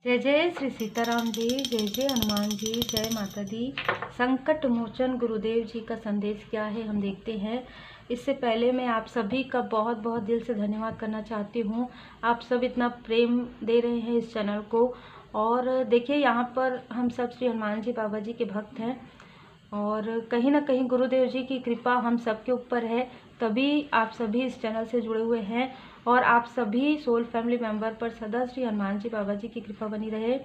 जय जय श्री सीताराम जी, जय जय हनुमान जी, जय माता दी। संकट मोचन गुरुदेव जी का संदेश क्या है हम देखते हैं। इससे पहले मैं आप सभी का बहुत बहुत दिल से धन्यवाद करना चाहती हूँ। आप सब इतना प्रेम दे रहे हैं इस चैनल को। और देखिए, यहाँ पर हम सब श्री हनुमान जी बाबा जी के भक्त हैं और कहीं ना कहीं गुरुदेव जी की कृपा हम सब के ऊपर है, तभी आप सभी इस चैनल से जुड़े हुए हैं। और आप सभी सोल फैमिली मेंबर पर सदा श्री हनुमान जी बाबा जी की कृपा बनी रहे।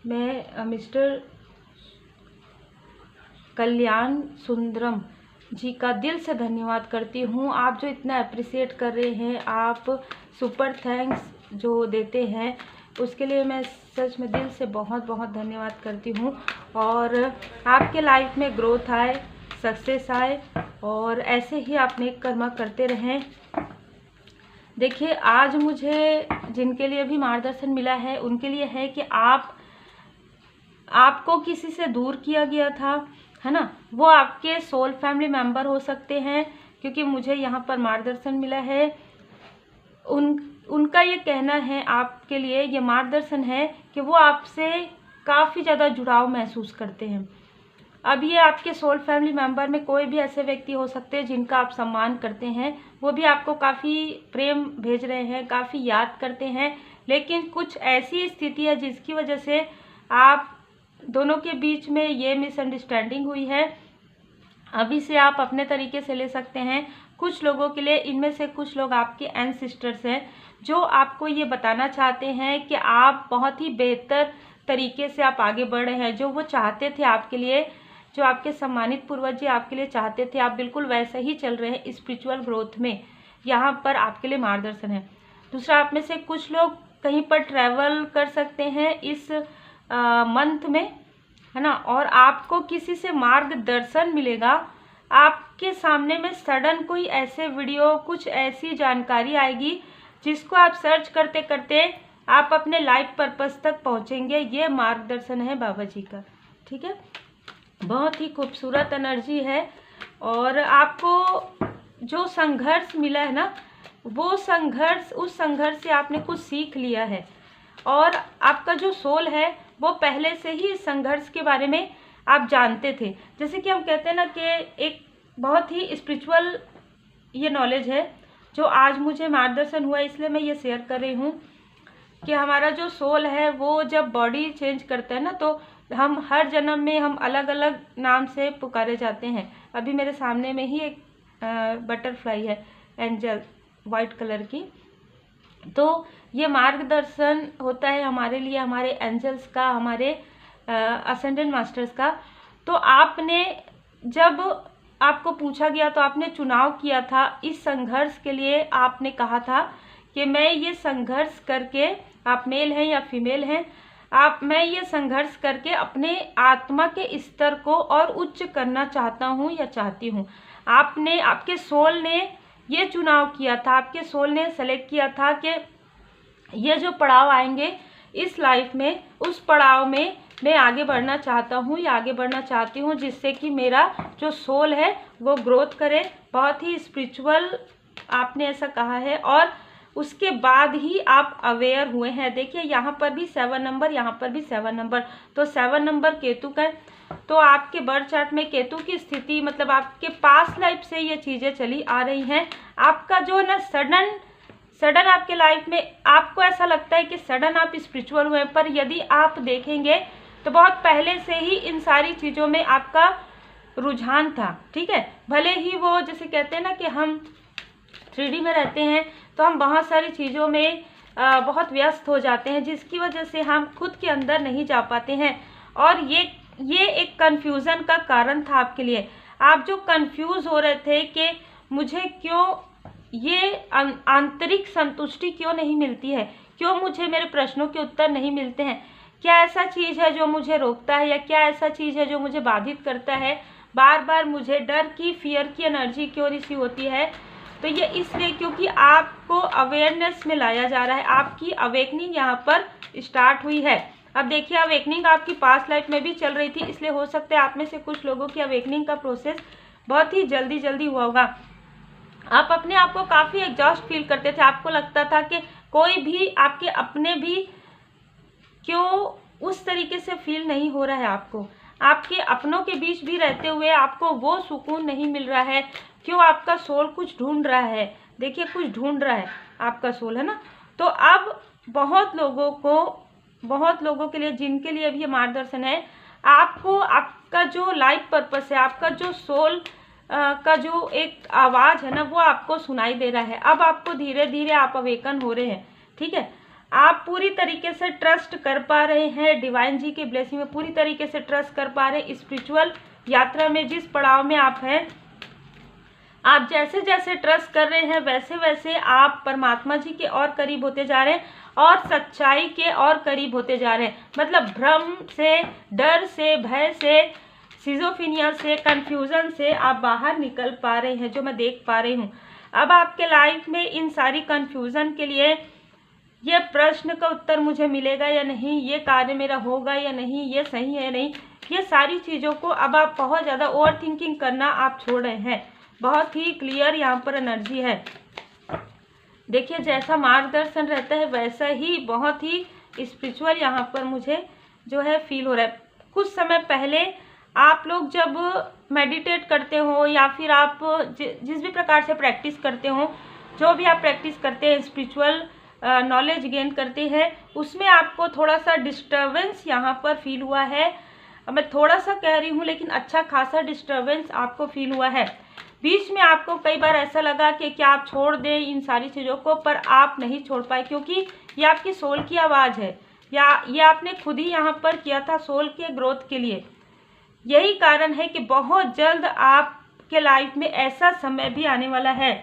मैं मिस्टर कल्याण सुंदरम जी का दिल से धन्यवाद करती हूँ। आप जो इतना अप्रिशिएट कर रहे हैं, आप सुपर थैंक्स जो देते हैं, उसके लिए मैं सच में दिल से बहुत बहुत धन्यवाद करती हूँ। और आपके लाइफ में ग्रोथ आए, सक्सेस आए और ऐसे ही आप नेक कर्म करते रहें। देखिए, आज मुझे जिनके लिए भी मार्गदर्शन मिला है उनके लिए है कि आपको किसी से दूर किया गया था, है ना, वो आपके सोल फैमिली मेंबर हो सकते हैं, क्योंकि मुझे यहाँ पर मार्गदर्शन मिला है। उनका ये कहना है आपके लिए, ये मार्गदर्शन है कि वो आपसे काफ़ी ज़्यादा जुड़ाव महसूस करते हैं। अब ये आपके सोल फैमिली मेंबर में कोई भी ऐसे व्यक्ति हो सकते हैं जिनका आप सम्मान करते हैं, वो भी आपको काफ़ी प्रेम भेज रहे हैं, काफ़ी याद करते हैं, लेकिन कुछ ऐसी स्थिति है जिसकी वजह से आप दोनों के बीच में ये मिसअंडरस्टैंडिंग हुई है। अभी से आप अपने तरीके से ले सकते हैं। कुछ लोगों के लिए, इनमें से कुछ लोग आपके एंसेस्टर्स हैं जो आपको ये बताना चाहते हैं कि आप बहुत ही बेहतर तरीके से आप आगे बढ़ रहे हैं। जो वो चाहते थे आपके लिए, जो आपके सम्मानित पूर्वज जी आपके लिए चाहते थे, आप बिल्कुल वैसे ही चल रहे हैं स्पिरिचुअल ग्रोथ में। यहाँ पर आपके लिए मार्गदर्शन है। दूसरा, आप में से कुछ लोग कहीं पर ट्रैवल कर सकते हैं इस मंथ में, है ना, और आपको किसी से मार्गदर्शन मिलेगा। आपके सामने में सडन कोई ऐसे वीडियो, कुछ ऐसी जानकारी आएगी जिसको आप सर्च करते करते आप अपने लाइफ पर्पस तक पहुंचेंगे। ये मार्गदर्शन है बाबा जी का, ठीक है। बहुत ही खूबसूरत एनर्जी है। और आपको जो संघर्ष मिला है ना, वो संघर्ष, उस संघर्ष से आपने कुछ सीख लिया है। और आपका जो सोल है वो पहले से ही इस संघर्ष के बारे में आप जानते थे। जैसे कि हम कहते हैं ना कि एक बहुत ही स्पिरिचुअल ये नॉलेज है जो आज मुझे मार्गदर्शन हुआ, इसलिए मैं ये शेयर कर रही हूँ कि हमारा जो सोल है वो जब बॉडी चेंज करता है ना, तो हम हर जन्म में हम अलग अलग नाम से पुकारे जाते हैं। अभी मेरे सामने में ही एक बटरफ्लाई है, एंजल, वाइट कलर की। तो ये मार्गदर्शन होता है हमारे लिए, हमारे एंजल्स का, हमारे असेंडेंट मास्टर्स का। तो आपने, जब आपको पूछा गया तो आपने चुनाव किया था इस संघर्ष के लिए। आपने कहा था कि मैं ये संघर्ष करके, आप मेल हैं या फीमेल हैं, मैं ये संघर्ष करके अपने आत्मा के स्तर को और उच्च करना चाहता हूँ या चाहती हूँ। आपके सोल ने ये चुनाव किया था, आपके सोल ने सेलेक्ट किया था कि ये जो पड़ाव आएंगे इस लाइफ में, उस पड़ाव में मैं आगे बढ़ना चाहता हूँ या आगे बढ़ना चाहती हूँ, जिससे कि मेरा जो सोल है वो ग्रोथ करे। बहुत ही स्पिरिचुअल आपने ऐसा कहा है। और उसके बाद ही आप अवेयर हुए हैं। देखिए, यहाँ पर भी 7 नंबर, यहाँ पर भी 7 नंबर, तो 7 नंबर केतु का है। तो आपके बर्थ चार्ट में केतु की स्थिति, मतलब आपके पास्ट लाइफ से ये चीज़ें चली आ रही हैं। आपका जो है ना, सडन आपके लाइफ में आपको ऐसा लगता है कि सडन आप स्पिरिचुअल हुए, पर यदि आप देखेंगे तो बहुत पहले से ही इन सारी चीज़ों में आपका रुझान था, ठीक है। भले ही वो, जैसे कहते हैं ना कि हम 3D में रहते हैं तो हम बहुत सारी चीज़ों में बहुत व्यस्त हो जाते हैं, जिसकी वजह से हम खुद के अंदर नहीं जा पाते हैं। और ये एक कन्फ्यूज़न का कारण था आपके लिए। आप जो कन्फ्यूज़ हो रहे थे कि मुझे क्यों ये आंतरिक संतुष्टि क्यों नहीं मिलती है, क्यों मुझे मेरे प्रश्नों के उत्तर नहीं मिलते हैं, क्या ऐसा चीज़ है जो मुझे रोकता है, या क्या ऐसा चीज़ है जो मुझे बाधित करता है, बार बार मुझे डर की, फियर की एनर्जी क्यों रिसीव होती है। तो ये इसलिए क्योंकि आपको अवेयरनेस में लाया जा रहा है। आपकी अवेकनिंग यहाँ पर स्टार्ट हुई है। अब देखिए, अवेकनिंग आपकी पास्ट लाइफ में भी चल रही थी, इसलिए हो सकता है आप में से कुछ लोगों की अवेकनिंग का प्रोसेस बहुत ही जल्दी हुआ होगा। आप अपने आप को काफ़ी एग्जॉस्ट फील करते थे। आपको लगता था कि कोई भी, आपके अपने भी क्यों उस तरीके से फील नहीं हो रहा है आपको? आपके अपनों के बीच भी रहते हुए आपको वो सुकून नहीं मिल रहा है, क्यों? आपका सोल कुछ ढूंढ रहा है। देखिए, कुछ ढूंढ रहा है आपका सोल, है ना। तो अब बहुत लोगों के लिए, जिनके लिए भी ये मार्गदर्शन है, आपको आपका जो लाइफ पर्पस है, आपका जो सोल का जो एक आवाज़ है ना, वो आपको सुनाई दे रहा है। अब आपको धीरे धीरे आप अवेकन हो रहे हैं, ठीक है। आप पूरी तरीके से ट्रस्ट कर पा रहे हैं डिवाइन जी के ब्लेसिंग में, पूरी तरीके से ट्रस्ट कर पा रहे हैं स्पिरिचुअल यात्रा में। जिस पड़ाव में आप हैं, आप जैसे जैसे ट्रस्ट कर रहे हैं, वैसे वैसे आप परमात्मा जी के और करीब होते जा रहे हैं और सच्चाई के और करीब होते जा रहे हैं। मतलब भ्रम से, डर से, भय से, सिजोफिनिया से, कंफ्यूजन से आप बाहर निकल पा रहे हैं, जो मैं देख पा रही हूँ। अब आपके लाइफ में इन सारी कंफ्यूजन के लिए ये प्रश्न का उत्तर मुझे मिलेगा या नहीं, ये कार्य मेरा होगा या नहीं, ये सही है या नहीं, ये सारी चीज़ों को अब आप बहुत ज़्यादा ओवर थिंकिंग करना आप छोड़ रहे हैं। बहुत ही क्लियर यहाँ पर एनर्जी है। देखिए, जैसा मार्गदर्शन रहता है वैसा ही बहुत ही स्पिरिचुअल यहाँ पर मुझे जो है फील हो रहा है। कुछ समय पहले आप लोग जब मेडिटेट करते हो या फिर आप जिस भी प्रकार से प्रैक्टिस करते हो, जो भी आप प्रैक्टिस करते हैं, स्पिरिचुअल नॉलेज गेन करते हैं, उसमें आपको थोड़ा सा डिस्टर्बेंस यहाँ पर फील हुआ है। मैं थोड़ा सा कह रही हूँ, लेकिन अच्छा खासा डिस्टर्बेंस आपको फील हुआ है। बीच में आपको कई बार ऐसा लगा कि क्या आप छोड़ दें इन सारी चीज़ों को, पर आप नहीं छोड़ पाए, क्योंकि ये आपकी सोल की आवाज़ है, या ये आपने खुद ही यहाँ पर किया था सोल के ग्रोथ के लिए। यही कारण है कि बहुत जल्द आपके लाइफ में ऐसा समय भी आने वाला है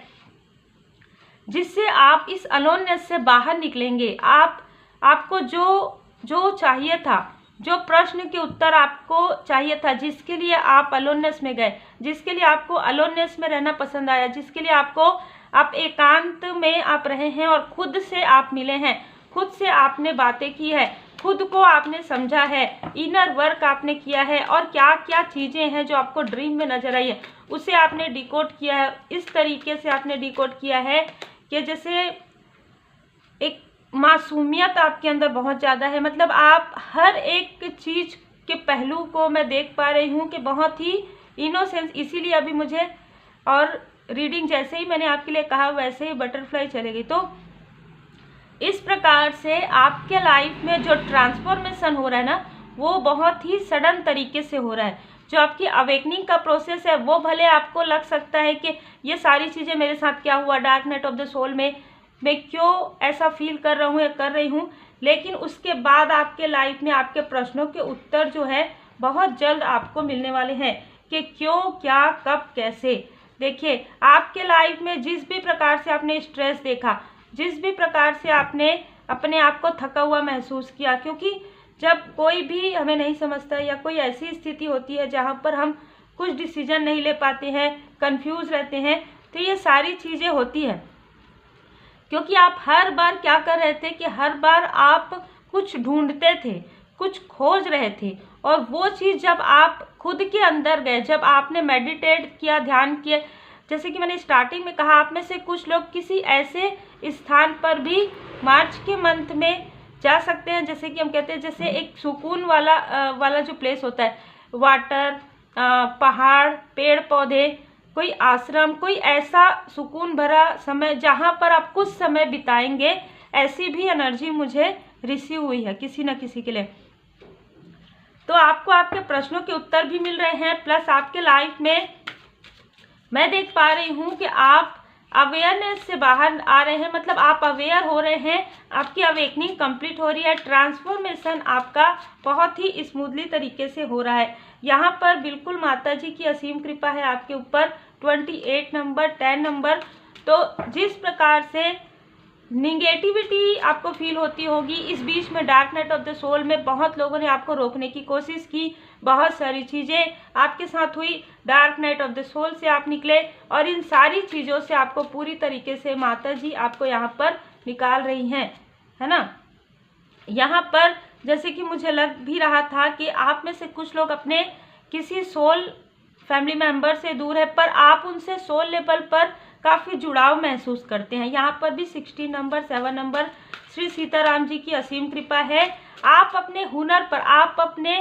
जिससे आप इस अलोननेस से बाहर निकलेंगे। आपको जो चाहिए था, जो प्रश्न के उत्तर आपको चाहिए था, जिसके लिए आप अलोननेस में गए, जिसके लिए आपको अलोननेस में रहना पसंद आया, जिसके लिए आप एकांत में आप रहे हैं और खुद से आप मिले हैं, खुद से आपने बातें की है, खुद को आपने समझा है, इनर वर्क आपने किया है, और क्या क्या चीज़ें हैं जो आपको ड्रीम में नजर आई है उसे आपने डिकोड किया है। इस तरीके से आपने डिकोड किया है कि जैसे एक मासूमियत आपके अंदर बहुत ज़्यादा है। मतलब आप हर एक चीज़ के पहलू को मैं देख पा रही हूँ कि बहुत ही इनोसेंस। इसीलिए अभी मुझे, और रीडिंग जैसे ही मैंने आपके लिए कहा वैसे ही बटरफ्लाई चलेगी। तो इस प्रकार से आपके लाइफ में जो ट्रांसफॉर्मेशन हो रहा है ना, वो बहुत ही सडन तरीके से हो रहा है। जो आपकी अवेकनिंग का प्रोसेस है, वो भले आपको लग सकता है कि ये सारी चीज़ें मेरे साथ क्या हुआ, dark night of the soul में मैं क्यों ऐसा फील कर रहा हूँ या कर रही हूँ, लेकिन उसके बाद आपके लाइफ में आपके प्रश्नों के उत्तर जो है बहुत जल्द आपको मिलने वाले हैं कि क्यों, क्या, कब, कैसे। देखिए, आपके लाइफ में जिस भी प्रकार से आपने स्ट्रेस देखा, जिस भी प्रकार से आपने अपने आप को थका हुआ महसूस किया, क्योंकि जब कोई भी हमें नहीं समझता या कोई ऐसी स्थिति होती है जहाँ पर हम कुछ डिसीजन नहीं ले पाते हैं, कंफ्यूज रहते हैं, तो ये सारी चीज़ें होती हैं क्योंकि आप हर बार क्या कर रहे थे कि हर बार आप कुछ ढूंढते थे, कुछ खोज रहे थे, और वो चीज़ जब आप खुद के अंदर गए, जब आपने मेडिटेट किया, ध्यान किया, जैसे कि मैंने स्टार्टिंग में कहा, आप में से कुछ लोग किसी ऐसे स्थान पर भी मार्च के मंथ में जा सकते हैं, जैसे कि हम कहते हैं जैसे एक सुकून वाला जो प्लेस होता है, वाटर, पहाड़, पेड़ पौधे, कोई आश्रम, कोई ऐसा सुकून भरा समय जहाँ पर आप कुछ समय बिताएंगे, ऐसी भी एनर्जी मुझे रिसीव हुई है किसी न किसी के लिए। तो आपको आपके प्रश्नों के उत्तर भी मिल रहे हैं, प्लस आपके लाइफ में मैं देख पा रही हूँ कि आप अवेयरनेस से बाहर आ रहे हैं। मतलब आप अवेयर हो रहे हैं, आपकी अवेकनिंग कंप्लीट हो रही है, ट्रांसफॉर्मेशन आपका बहुत ही स्मूथली तरीके से हो रहा है। यहाँ पर बिल्कुल माता जी की असीम कृपा है आपके ऊपर। 28 नंबर, 10 नंबर, तो जिस प्रकार से निगेटिविटी आपको फील होती होगी, इस बीच में dark night of the soul में बहुत लोगों ने आपको रोकने की कोशिश की, बहुत सारी चीज़ें आपके साथ हुई, dark night of the soul से आप निकले, और इन सारी चीज़ों से आपको पूरी तरीके से माता जी आपको यहाँ पर निकाल रही हैं, है ना। यहाँ पर जैसे कि मुझे लग भी रहा था कि आप में से कुछ लोग अपने किसी सोल फैमिली मेम्बर से दूर है, पर आप उनसे सोल लेवल पर काफ़ी जुड़ाव महसूस करते हैं। यहाँ पर भी 16 नंबर 7 नंबर श्री सीताराम जी की असीम कृपा है। आप अपने हुनर पर, आप अपने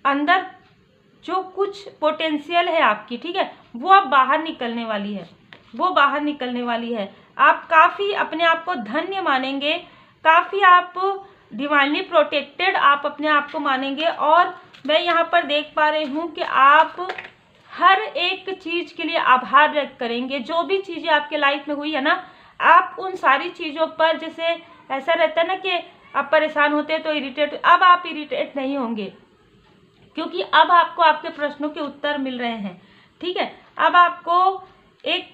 अंदर जो कुछ पोटेंशियल है आपकी, ठीक है, वो अब बाहर निकलने वाली है, वो बाहर निकलने वाली है। आप काफ़ी अपने आप को धन्य मानेंगे, काफ़ी आप डिवाइनली प्रोटेक्टेड आप अपने आप को मानेंगे। और मैं यहाँ पर देख पा रही हूँ कि आप हर एक चीज़ के लिए आभार व्यक्त करेंगे। जो भी चीज़ें आपके लाइफ में हुई है ना, आप उन सारी चीज़ों पर, जैसे ऐसा रहता है ना कि आप परेशान होते हैं तो इरिटेट, अब आप इरिटेट नहीं होंगे, क्योंकि अब आपको आपके प्रश्नों के उत्तर मिल रहे हैं, ठीक है। अब आपको एक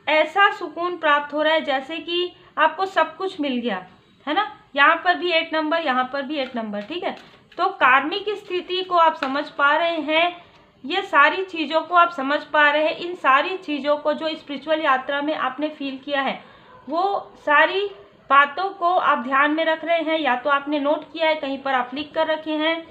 ऐसा सुकून प्राप्त हो रहा है जैसे कि आपको सब कुछ मिल गया है ना। यहाँ पर भी 8 नंबर, यहाँ पर भी 8 नंबर, ठीक है। तो कार्मिक स्थिति को आप समझ पा रहे हैं, ये सारी चीज़ों को आप समझ पा रहे हैं। इन सारी चीज़ों को जो स्पिरिचुअल यात्रा में आपने फील किया है, वो सारी बातों को आप ध्यान में रख रहे हैं, या तो आपने नोट किया है, कहीं पर आप लिख कर रखे हैं।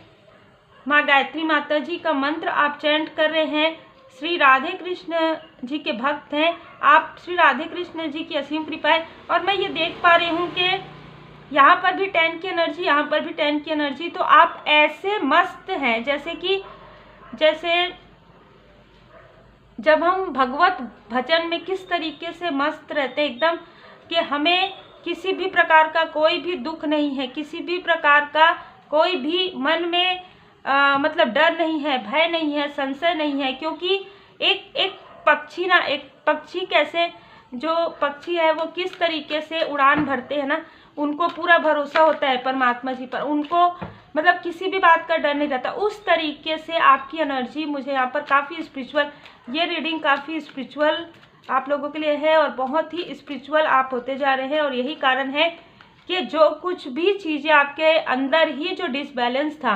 माँ गायत्री माता जी का मंत्र आप चैंट कर रहे हैं। श्री राधे कृष्ण जी के भक्त हैं आप, श्री राधे कृष्ण जी की असीम कृपा है। और मैं ये देख पा रही हूँ कि यहाँ पर भी 10 की एनर्जी, यहाँ पर भी 10 की एनर्जी। तो आप ऐसे मस्त हैं जैसे जब हम भगवत भजन में किस तरीके से मस्त रहते हैं एकदम, कि हमें किसी भी प्रकार का कोई भी दुख नहीं है, किसी भी प्रकार का कोई भी मन में मतलब डर नहीं है, भय नहीं है, संशय नहीं है। क्योंकि एक पक्षी ना, एक पक्षी कैसे, जो पक्षी है वो किस तरीके से उड़ान भरते हैं ना, उनको पूरा भरोसा होता है परमात्मा जी पर, उनको मतलब किसी भी बात का डर नहीं रहता। उस तरीके से आपकी एनर्जी मुझे यहाँ पर काफ़ी स्पिरिचुअल, ये रीडिंग काफ़ी स्पिरिचुअल आप लोगों के लिए है और बहुत ही स्पिरिचुअल आप होते जा रहे हैं। और यही कारण है कि जो कुछ भी चीज़ें आपके अंदर ही जो डिसबैलेंस था,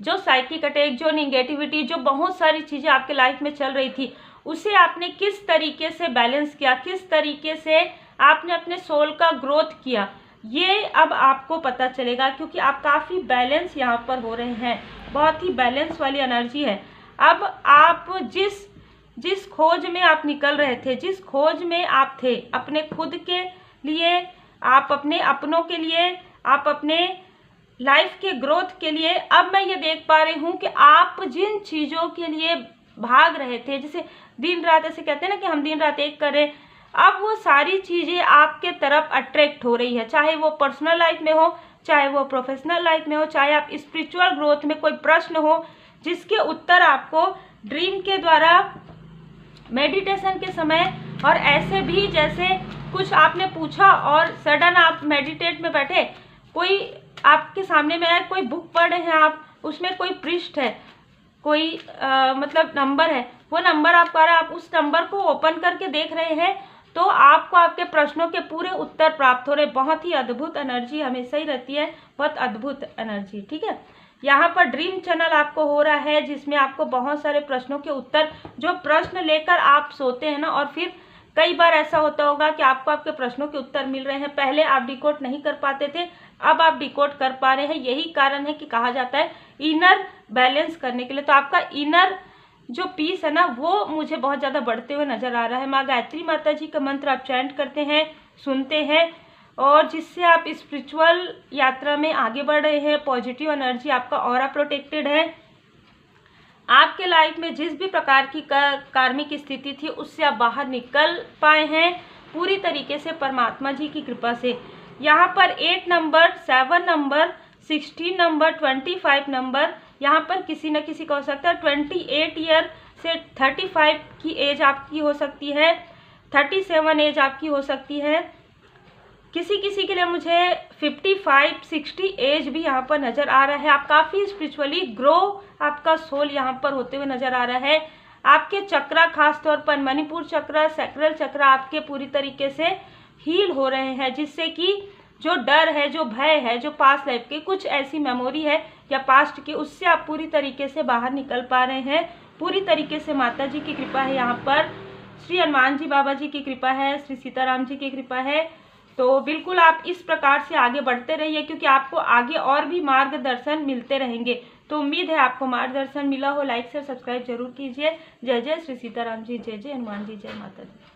जो साइकिक अटैक, जो निगेटिविटी, जो बहुत सारी चीज़ें आपके लाइफ में चल रही थी, उसे आपने किस तरीके से बैलेंस किया, किस तरीके से आपने अपने सोल का ग्रोथ किया, ये अब आपको पता चलेगा। क्योंकि आप काफ़ी बैलेंस यहाँ पर हो रहे हैं, बहुत ही बैलेंस वाली एनर्जी है। अब आप जिस खोज में आप निकल रहे थे, जिस खोज में आप थे अपने खुद के लिए, आप अपने अपनों के लिए, आप अपने लाइफ के ग्रोथ के लिए, अब मैं ये देख पा रही हूँ कि आप जिन चीज़ों के लिए भाग रहे थे, जैसे दिन रात, ऐसे कहते हैं ना कि हम दिन रात एक करें, अब वो सारी चीज़ें आपके तरफ अट्रैक्ट हो रही है। चाहे वो पर्सनल लाइफ में हो, चाहे वो प्रोफेशनल लाइफ में हो, चाहे आप स्पिरिचुअल ग्रोथ में कोई प्रश्न हो जिसके उत्तर आपको ड्रीम के द्वारा, मेडिटेशन के समय, और ऐसे भी जैसे कुछ आपने पूछा और सडन आप मेडिटेट में बैठे, कोई आपके सामने में आए, कोई बुक पढ़ रहे हैं आप, उसमें कोई पृष्ठ है, कोई मतलब नंबर है, वो नंबर आप पढ़ रहे हैं, आप उस नंबर को ओपन करके देख रहे हैं, तो आपको आपके प्रश्नों के पूरे उत्तर प्राप्त हो रहे। बहुत ही अद्भुत एनर्जी हमेशा ही रहती है, बहुत अद्भुत एनर्जी, ठीक है। यहाँ पर ड्रीम चैनल आपको हो रहा है, जिसमें आपको बहुत सारे प्रश्नों के उत्तर, जो प्रश्न लेकर आप सोते हैं ना, और फिर कई बार ऐसा होता होगा कि आपको आपके प्रश्नों के उत्तर मिल रहे हैं। पहले आप डिकोड नहीं कर पाते थे, अब आप डिकोड कर पा रहे हैं। यही कारण है कि कहा जाता है इनर बैलेंस करने के लिए। तो आपका इनर जो पीस है ना, वो मुझे बहुत ज़्यादा बढ़ते हुए नज़र आ रहा है। माँ गायत्री माता जी का मंत्र आप चैंट करते हैं, सुनते हैं, और जिससे आप स्पिरिचुअल यात्रा में आगे बढ़ रहे हैं। पॉजिटिव एनर्जी, आपका ऑरा प्रोटेक्टेड है। आपके लाइफ में जिस भी प्रकार की कार्मिक स्थिति थी, उससे आप बाहर निकल पाए हैं पूरी तरीके से परमात्मा जी की कृपा से। यहाँ पर 8 नंबर, 7 नंबर, 16 नंबर, 25 नंबर, यहाँ पर किसी न किसी का हो सकता है। 28 ईयर से 35 की एज आपकी हो सकती है, 37 एज आपकी हो सकती है। किसी किसी के लिए मुझे 55, 60 एज भी यहाँ पर नज़र आ रहा है। आप काफ़ी स्पिरिचुअली ग्रो, आपका सोल यहाँ पर होते हुए नज़र आ रहा है। आपके चक्रा, खास तौर पर मणिपुर चक्रा, सैक्रल चक्रा आपके पूरी तरीके से हील हो रहे हैं, जिससे कि जो डर है, जो भय है, जो पास्ट लाइफ की कुछ ऐसी मेमोरी है या पास्ट की, उससे आप पूरी तरीके से बाहर निकल पा रहे हैं। पूरी तरीके से माता जी की कृपा है, यहाँ पर श्री हनुमान जी बाबा जी की कृपा है, श्री सीताराम जी की कृपा है। तो बिल्कुल आप इस प्रकार से आगे बढ़ते रहिए, क्योंकि आपको आगे और भी मार्गदर्शन मिलते रहेंगे। तो उम्मीद है आपको मार्गदर्शन मिला हो। लाइक से सब्सक्राइब जरूर कीजिए। जय जय श्री सीताराम जी, जय जय हनुमान जी, जय माता दी।